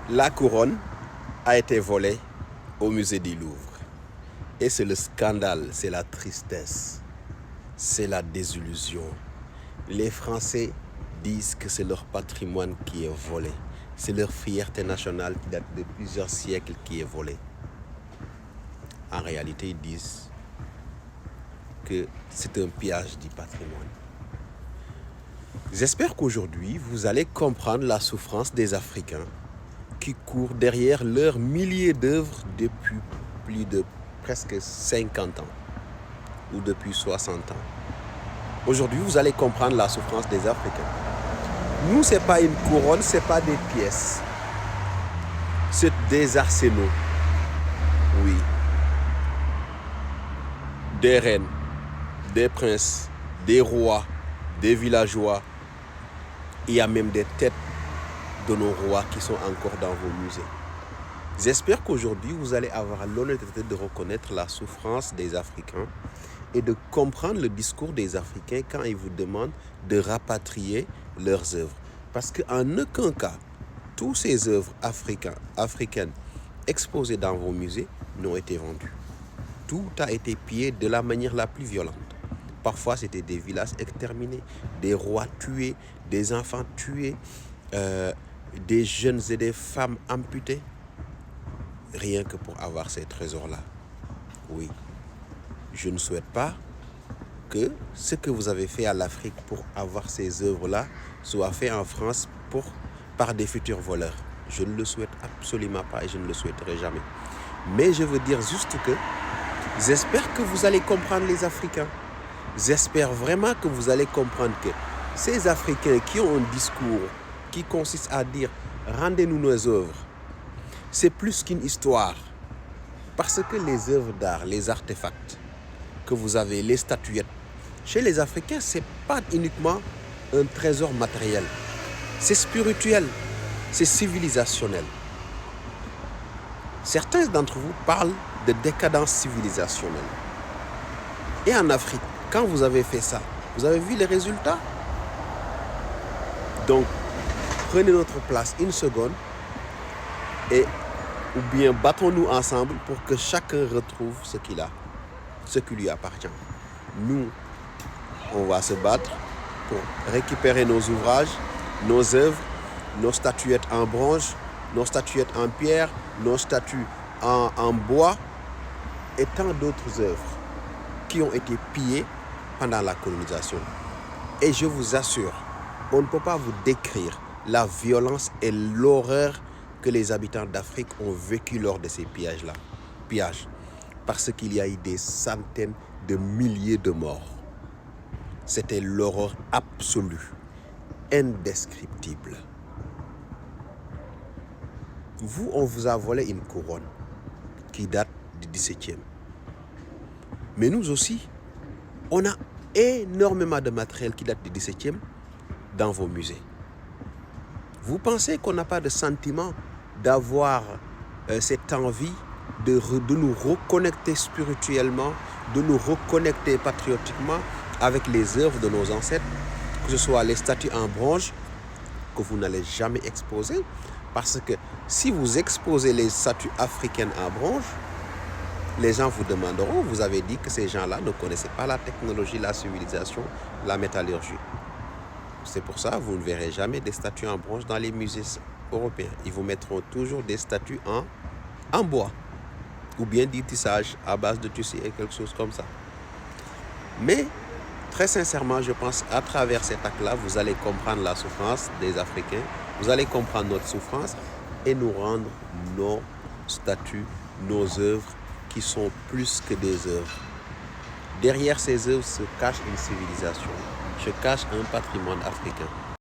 La couronne a été volée au musée du Louvre. Et c'est le scandale, c'est la tristesse, c'est la désillusion. Les Français disent que c'est leur patrimoine qui est volé. C'est leur fierté nationale qui date de plusieurs siècles qui est volée. En réalité, ils disent que c'est un pillage du patrimoine. J'espère qu'aujourd'hui, vous allez comprendre la souffrance des Africains qui courent derrière leurs milliers d'œuvres depuis plus de presque 50 ans ou depuis 60 ans. Aujourd'hui, vous allez comprendre la souffrance des Africains. Nous, ce n'est pas une couronne, ce n'est pas des pièces. C'est des arsenaux. Oui. Des reines, des princes, des rois, des villageois. Il y a même des têtes de nos rois qui sont encore dans vos musées. J'espère qu'aujourd'hui, vous allez avoir l'honnêteté de reconnaître la souffrance des Africains et de comprendre le discours des Africains quand ils vous demandent de rapatrier leurs œuvres. Parce qu'en aucun cas, toutes ces œuvres africaines exposées dans vos musées n'ont été vendues. Tout a été pillé de la manière la plus violente. Parfois, c'était des villages exterminés, des rois tués, des enfants tués, des jeunes et des femmes amputées. Rien que pour avoir ces trésors-là. Oui, je ne souhaite pas que ce que vous avez fait à l'Afrique pour avoir ces œuvres-là soit fait en France par des futurs voleurs. Je ne le souhaite absolument pas et je ne le souhaiterai jamais. Mais je veux dire juste que j'espère que vous allez comprendre les Africains. J'espère vraiment que vous allez comprendre que ces Africains qui ont un discours qui consiste à dire « rendez-nous nos œuvres », c'est plus qu'une histoire. Parce que les œuvres d'art, les artefacts que vous avez, les statuettes, chez les Africains, ce n'est pas uniquement un trésor matériel. C'est spirituel, c'est civilisationnel. Certains d'entre vous parlent de décadence civilisationnelle. Et en Afrique, quand vous avez fait ça, vous avez vu les résultats? Donc, prenez notre place une seconde ou bien battons-nous ensemble pour que chacun retrouve ce qu'il a, ce qui lui appartient. Nous, on va se battre pour récupérer nos ouvrages, nos œuvres, nos statuettes en bronze, nos statuettes en pierre, nos statues en bois et tant d'autres œuvres qui ont été pillées pendant la colonisation. Et je vous assure, on ne peut pas vous décrire la violence et l'horreur que les habitants d'Afrique ont vécu lors de ces pillages-là. Parce qu'il y a eu des centaines de milliers de morts. C'était l'horreur absolue, indescriptible. Vous, on vous a volé une couronne qui date du XVIIe. Mais nous aussi, on a énormément de matériel qui date du XVIIe dans vos musées. Vous pensez qu'on n'a pas de sentiment d'avoir cette envie de nous reconnecter spirituellement, de nous reconnecter patriotiquement avec les œuvres de nos ancêtres, que ce soit les statues en bronze que vous n'allez jamais exposer, parce que si vous exposez les statues africaines en bronze, les gens vous demanderont, vous avez dit que ces gens-là ne connaissaient pas la technologie, la civilisation, la métallurgie. C'est pour ça que vous ne verrez jamais des statues en bronze dans les musées européens. Ils vous mettront toujours des statues en bois ou bien du tissage à base de tissu et quelque chose comme ça. Mais très sincèrement, je pense qu'à travers cet acte-là, vous allez comprendre la souffrance des Africains, vous allez comprendre notre souffrance et nous rendre nos statues, nos œuvres qui sont plus que des œuvres. Derrière ces œuvres se cache une civilisation, se cache un patrimoine africain.